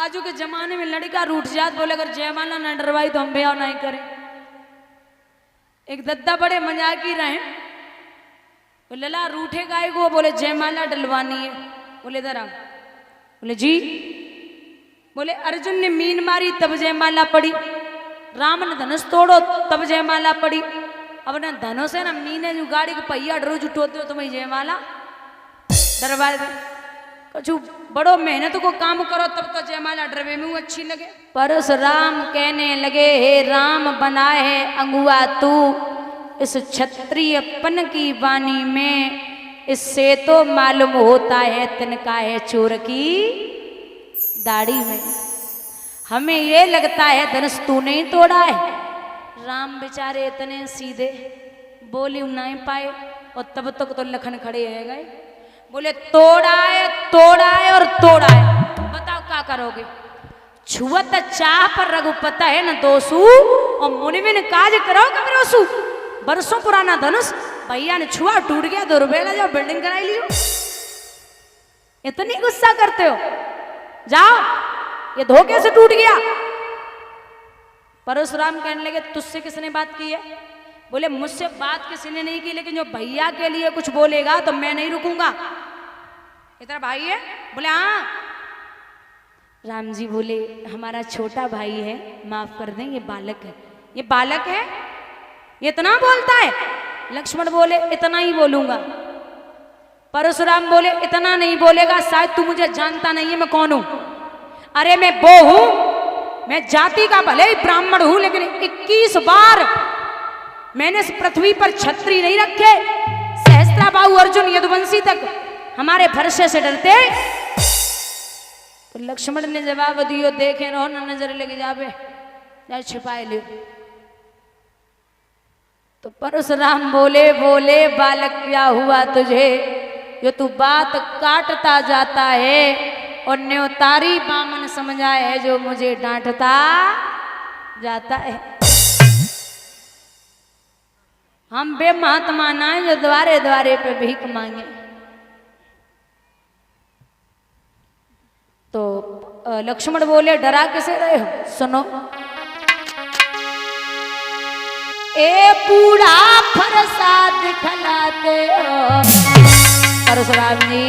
आजू के जमाने में लड़का रूठ जात बोले अगर जयमाला ना डरवाई तो हम ब्याह नहीं करें। एक दद्दा बड़े मजाकी रहे, बोले लला रूठे गाय को, बोले जयमाला डलवानी है। बोले इधर आओ। बोले जी। बोले अर्जुन ने मीन मारी तब जयमाला पड़ी, राम ने धनुष तोड़ो तब जयमाला पड़ी। अब ना धनुष है ना मीने जो गाड़ी के पहिया डरो जुटोते हो तुम्हें जयमाला डरवा दे। कछु बड़ो मेहनत को काम करो तब तो जयमाला डरवे में अच्छी लगे। परशुराम कहने लगे हे राम बनाए है अंगुआ तू, इस क्षत्रियपन की वाणी में इससे तो मालूम होता है तिनका है चोर की दाढ़ी में। हमें ये लगता है धनुष तू नहीं तोड़ा है। राम बेचारे इतने सीधे बोली नहीं पाए और तब तक तो लखन खड़े रह गए। बोले तोड़ा है और तोड़ा है, बताओ क्या करोगे। छुअत चाह पर रघुपत है न दोसू, और मुनिविन काज करोगे विरोसू। बरसों पुराना धनुष भैया ने छुआ टूट गया, 2 रुपये ला जाओ बिल्डिंग कराई लियो। इतनी गुस्सा करते हो, जाओ ये धोखे से टूट गया। परशुराम कहने लगे तुझसे किसने बात की है। बोले मुझसे बात किसी ने नहीं की, लेकिन जो भैया के लिए कुछ बोलेगा तो मैं नहीं रुकूंगा। इतना भाई है। बोले हाँ। राम जी बोले हमारा छोटा भाई है, माफ कर दें, ये बालक है। ये बालक है, ये इतना बोलता है। लक्ष्मण बोले इतना ही बोलूंगा। परशुराम बोले इतना नहीं बोलेगा, शायद तू मुझे जानता नहीं है मैं कौन हूं। अरे मैं वो हूं, मैं जाति का भले ही ब्राह्मण हूं, लेकिन 21 बार मैंने इस पृथ्वी पर छत्री नहीं रखे। सहस्त्राबाहु अर्जुन यदुवंशी तक हमारे फरसे से डरते। तो लक्ष्मण ने जवाब दियो देखे रहो ना नजर लग जावे, जा छिपाए लियो। तो परशुराम बोले बालक क्या हुआ तुझे, जो तू बात काटता जाता है और न्योतारी बामन समझा है जो मुझे डांटता जाता है। हम बे महात्मा ना जो द्वारे द्वारे पे भीख मांगे। तो लक्ष्मण बोले डरा किसे रहे हो, सुनो। ए बूढ़ा फरसा दिखलाते हो परशुराम जी,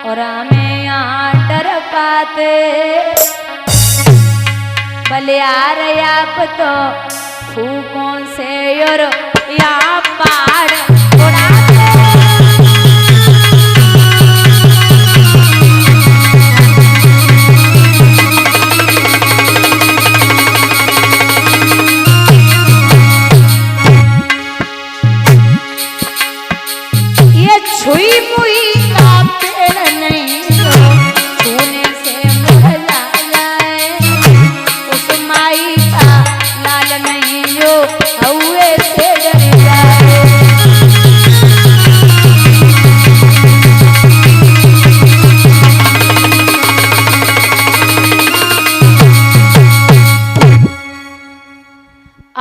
और हमें यहाँ डर पाते। भले आ रहे आप तो फूकों से और या पार उड़ाते। ये छुई मुई का पेड़ नहीं जो छूने से मुरझा जाए, उस माई का लाल नहीं जो हौवे से डर जाए।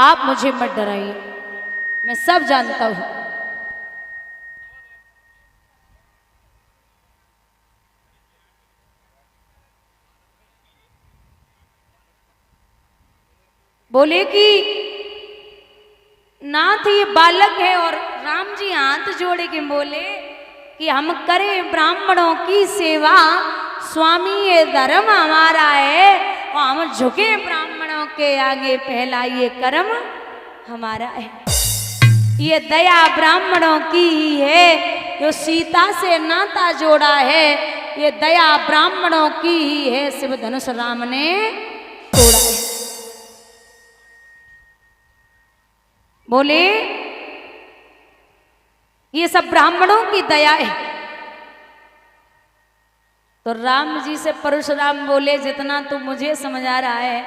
आप मुझे मत डराइए, मैं सब जानता हूं। बोले कि नाथ ये बालक है, और राम जी हाथ जोड़े के बोले कि हम करें ब्राह्मणों की सेवा, स्वामी ये धर्म हमारा है, और हम झुके ब्राह्मणों के आगे, पहला ये कर्म हमारा है। ये दया ब्राह्मणों की ही है, जो सीता से नाता जोड़ा है, ये दया ब्राह्मणों की ही है, शिव धनुष राम ने तोड़ा है। बोले ये सब ब्राह्मणों की दया है। तो राम जी से परशुराम बोले जितना तू मुझे समझा रहा है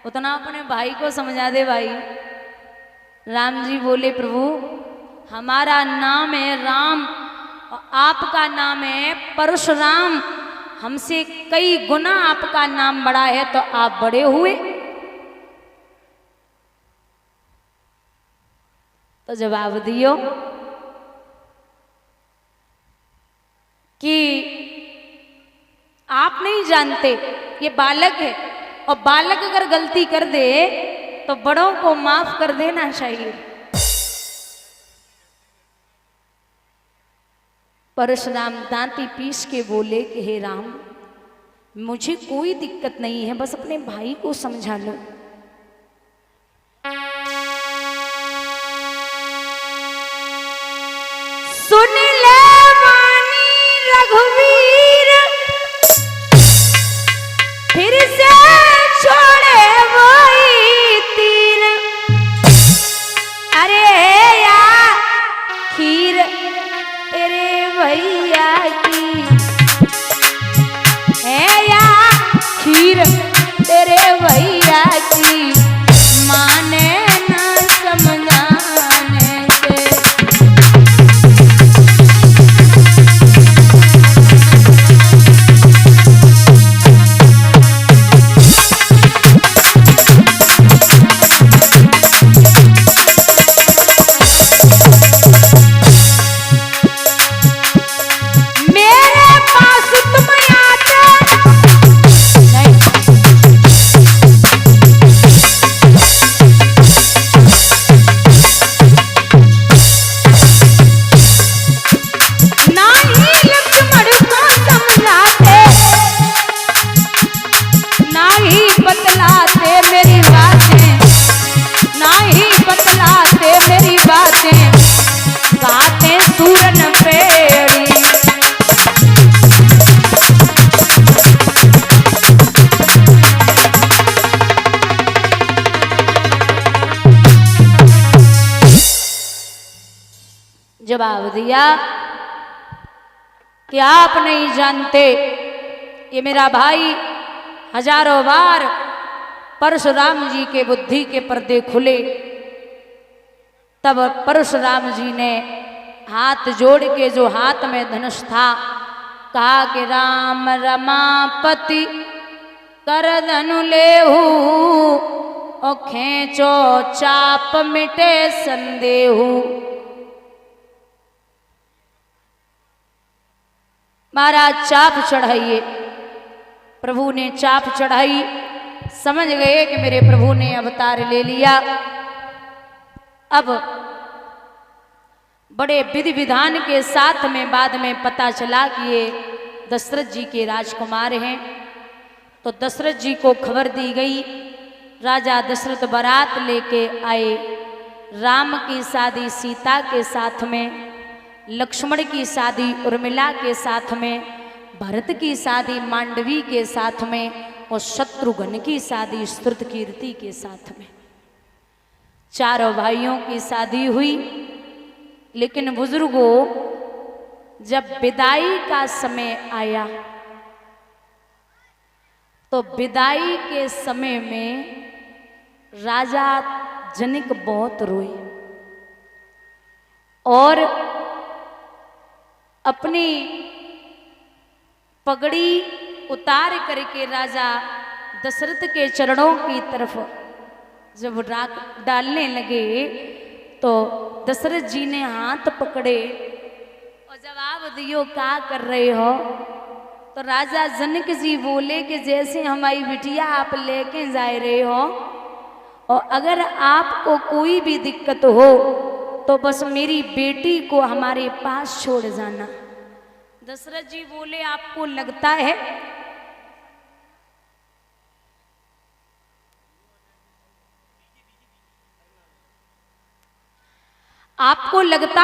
उतना अपने भाई को समझा दे भाई। राम जी बोले प्रभु हमारा नाम है राम और आपका नाम है परशुराम, हमसे कई गुना आपका नाम बड़ा है, तो आप बड़े हुए। तो जवाब दियो कि आप नहीं जानते ये बालक है, और बालक अगर गलती कर दे तो बड़ों को माफ कर देना चाहिए। परशुराम दांती पीस के बोले कि हे राम, मुझे कोई दिक्कत नहीं है, बस अपने भाई को समझा लो। सुन ले वाणी रघुवीर, फिर से छोड़े वही तीर। अरे या खीर तेरे भैया की है, या खीर तेरे भैया की, माने ना समझाने से। जवाब दिया कि आप नहीं जानते, ये मेरा भाई हजारों बार परशुराम जी के बुद्धि के पर्दे खुले। तब परशुराम जी ने हाथ जोड़ के, जो हाथ में धनुष था, कहा कि राम रमापति कर धनु लेहू, और खेचो चाप मिटे संदेहू। महाराज चाप चढ़ाइए। प्रभु ने चाप चढ़ाई, समझ गए कि मेरे प्रभु ने अवतार ले लिया। अब बड़े विधि विधान के साथ में बाद में पता चला कि ये दशरथ जी के राजकुमार हैं। तो दशरथ जी को खबर दी गई। राजा दशरथ बारात लेके आए। राम की शादी सीता के साथ में, लक्ष्मण की शादी उर्मिला के साथ में, भरत की शादी मांडवी के साथ में, और शत्रुघ्न की शादी स्तुतकीर्ति के साथ में। चारों भाइयों की शादी हुई। लेकिन बुजुर्गों, जब विदाई का समय आया तो विदाई के समय में राजा जनक बहुत रोए और अपनी पगड़ी उतार करके राजा दशरथ के चरणों की तरफ जब राख डालने लगे तो दशरथ जी ने हाथ पकड़े और जवाब दियो, क्या कर रहे हो? तो राजा जनक जी बोले कि जैसे हमारी बिटिया आप लेके जा रहे हो, और अगर आपको कोई भी दिक्कत हो तो बस मेरी बेटी को हमारे पास छोड़ जाना। दशरथ जी बोले, आपको लगता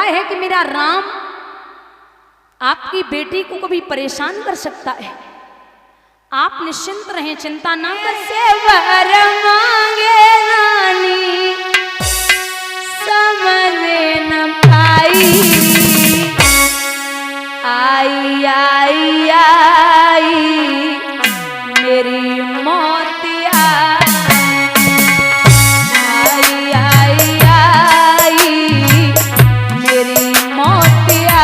है कि मेरा राम आपकी बेटी को कभी परेशान कर सकता है? आप निश्चिंत रहें, चिंता ना करें। वर मांगे रानी समझ न पाई, आई आई आई मेरी मोतिया, आई आई आई मेरी मोतिया।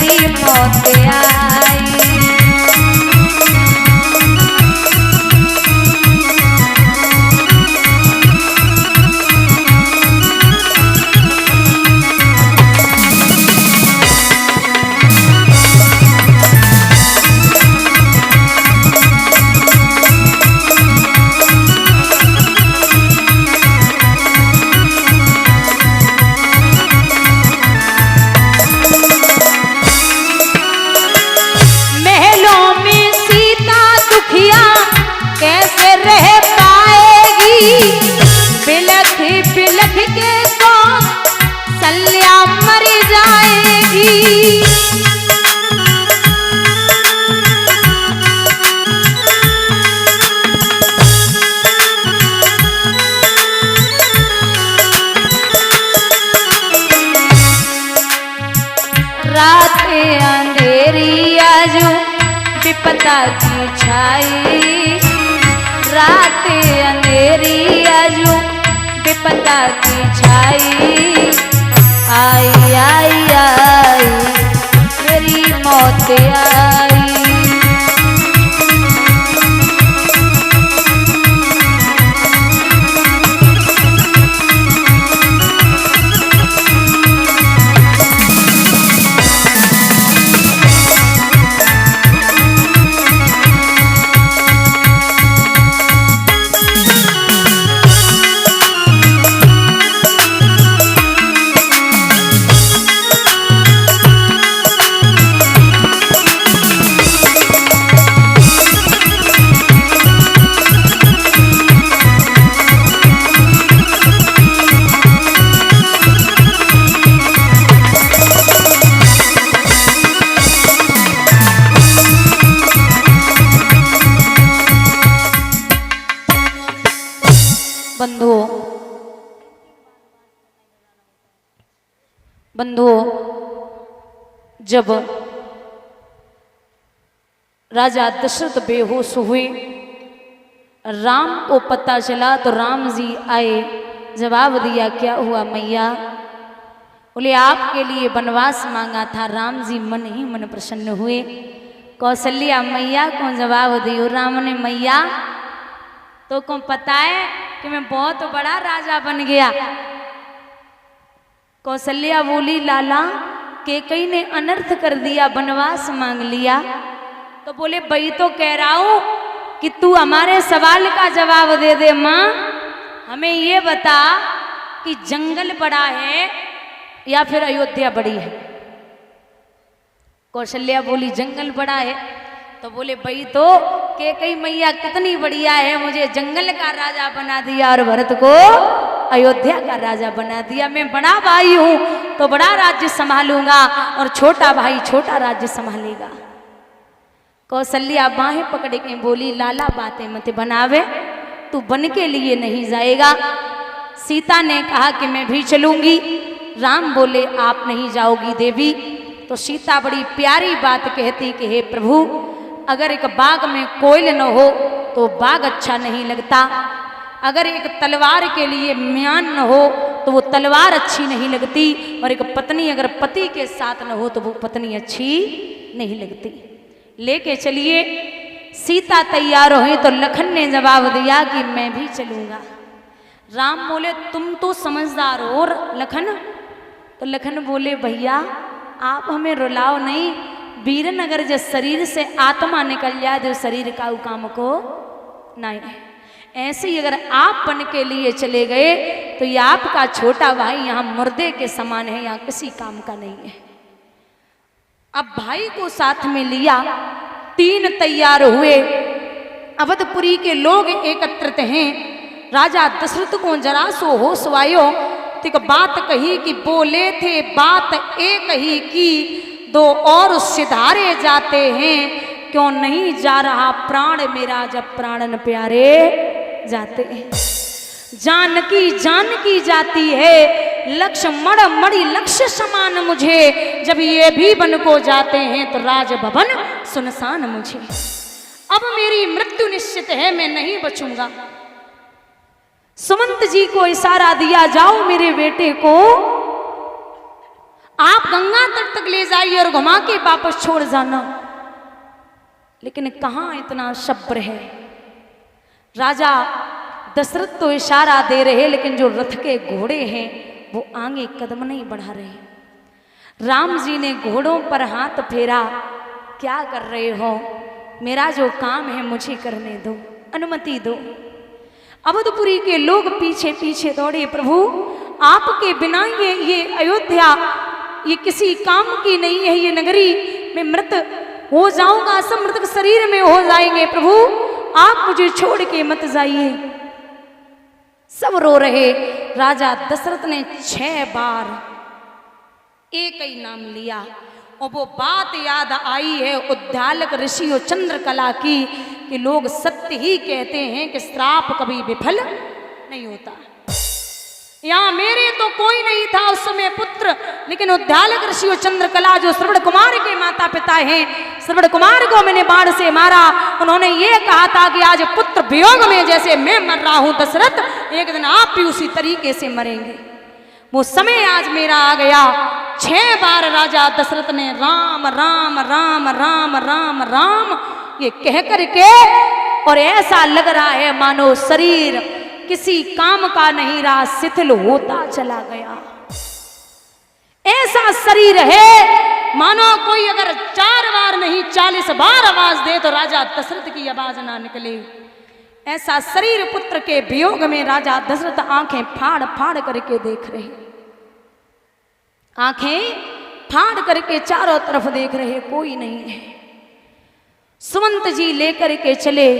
मेरी मौत आई। कैसे रह पाएगी बिलख बिलख के कौशल्या मर जाएगी। रात अंधेरी आजू विपदा की छाई, रात अंधेरी आजू विपदा की छाई। आई आई आई मेरी मौत आई। बंधुओं, जब राजा दशरथ बेहोश हुए, राम को पता चला तो राम जी आए, जवाब दिया क्या हुआ मैया? बोले आपके लिए वनवास मांगा था। राम जी मन ही मन प्रसन्न हुए। कौशल्या मैया को जवाब दियो। राम ने मैया तो को पता है कि मैं बहुत बड़ा राजा बन गया। कौशल्या बोली लाला कैकेयी ने अनर्थ कर दिया, वनवास मांग लिया। तो बोले भाई तो कह रहा हूं कि तू हमारे सवाल का जवाब दे दे। माँ हमें ये बता कि जंगल बड़ा है या फिर अयोध्या बड़ी है? कौशल्या बोली जंगल बड़ा है। तो बोले भाई तो कैकेयी मैया कितनी बढ़िया है, मुझे जंगल का राजा बना दिया और भरत को अयोध्या का राजा बना दिया। मैं बड़ा भाई हूं तो बड़ा राज्य संभालूंगा और छोटा भाई छोटा राज्य संभालेगा। कौशल्या बाहें पकड़ के बोली लाला बातें मत बनावे, तू बन के लिए नहीं जाएगा। सीता ने कहा कि मैं भी चलूंगी। राम बोले आप नहीं जाओगी देवी। तो सीता बड़ी प्यारी बात कहती कि हे प्रभु, अगर एक बाग में कोयल न हो तो बाग अच्छा नहीं लगता, अगर एक तलवार के लिए म्यान न हो तो वो तलवार अच्छी नहीं लगती, और एक पत्नी अगर पति के साथ न हो तो वो पत्नी अच्छी नहीं लगती। लेके चलिए। सीता तैयार हुई तो लखन ने जवाब दिया कि मैं भी चलूंगा। राम बोले तुम तो समझदार हो लखन। तो लखन बोले भैया आप हमें रुलाओ नहीं, वीरन अगर जिस शरीर से आत्मा निकल जाए तो शरीर का काम को नहीं। ऐसे ही अगर आप बन के लिए चले गए तो ये आपका छोटा भाई यहाँ मुर्दे के समान है, यहाँ किसी काम का नहीं है। अब भाई को साथ में लिया, तीन तैयार हुए। अवधपुरी के लोग एकत्रित हैं। राजा दशरथ को जरा सो होश आयो, एक बात कही कि बोले थे बात एक ही की, दो और सिधारे जाते हैं, क्यों नहीं जा रहा प्राण मेरा जब प्राणन प्यारे जाते हैं। जानकी जाती है, लक्ष्य मड़ी लक्ष्य समान मुझे, जब ये भी बन को जाते हैं तो राजभवन सुनसान मुझे। अब मेरी मृत्यु निश्चित है, मैं नहीं बचूंगा। सुमंत जी को इशारा दिया, जाओ मेरे बेटे को आप गंगा तट तक ले जाइए और घुमा के वापस छोड़ जाना। लेकिन कहाँ इतना सब्र है। राजा दशरथ तो इशारा दे रहे, लेकिन जो रथ के घोड़े हैं वो आगे कदम नहीं बढ़ा रहे। राम जी ने घोड़ों पर हाथ फेरा, क्या कर रहे हो, मेरा जो काम है मुझे करने दो, अनुमति दो। अवधपुरी के लोग पीछे पीछे दौड़े, प्रभु आपके बिना ये अयोध्या ये किसी काम की नहीं है, ये नगरी में मृत हो जाऊंगा, सब मृतक शरीर में हो जाएंगे, प्रभु आप मुझे छोड़ के मत जाइए। सब रो रहे। राजा दशरथ ने 6 बार एक ही नाम लिया, और वो बात याद आई है उद्दालक ऋषि और चंद्रकला की, कि लोग सत्य ही कहते हैं कि श्राप कभी विफल नहीं होता। यहाँ मेरे तो कोई नहीं था उस समय पुत्र, लेकिन उद्दालक ऋषि और चंद्रकला जो श्रवण कुमार के माता पिता हैं, श्रवण कुमार को मैंने बाण से मारा। उन्होंने ये कहा था कि आज पुत्र वियोग में जैसे मैं मर रहा हूं दशरथ, एक दिन आप भी उसी तरीके से मरेंगे। वो समय आज मेरा आ गया। 6 बार राजा दशरथ ने राम राम राम राम राम राम ये कह करके, और ऐसा लग रहा है मानो शरीर किसी काम का नहीं रहा, शिथिल होता चला गया। ऐसा शरीर है मानो कोई अगर 4 बार नहीं 40 बार आवाज दे तो राजा दशरथ की आवाज ना निकले। ऐसा शरीर पुत्र के वियोग में राजा दशरथ आंखें फाड़ फाड़ करके देख रहे, आंखें फाड़ करके चारों तरफ देख रहे, कोई नहीं है। सुमंत जी लेकर के चले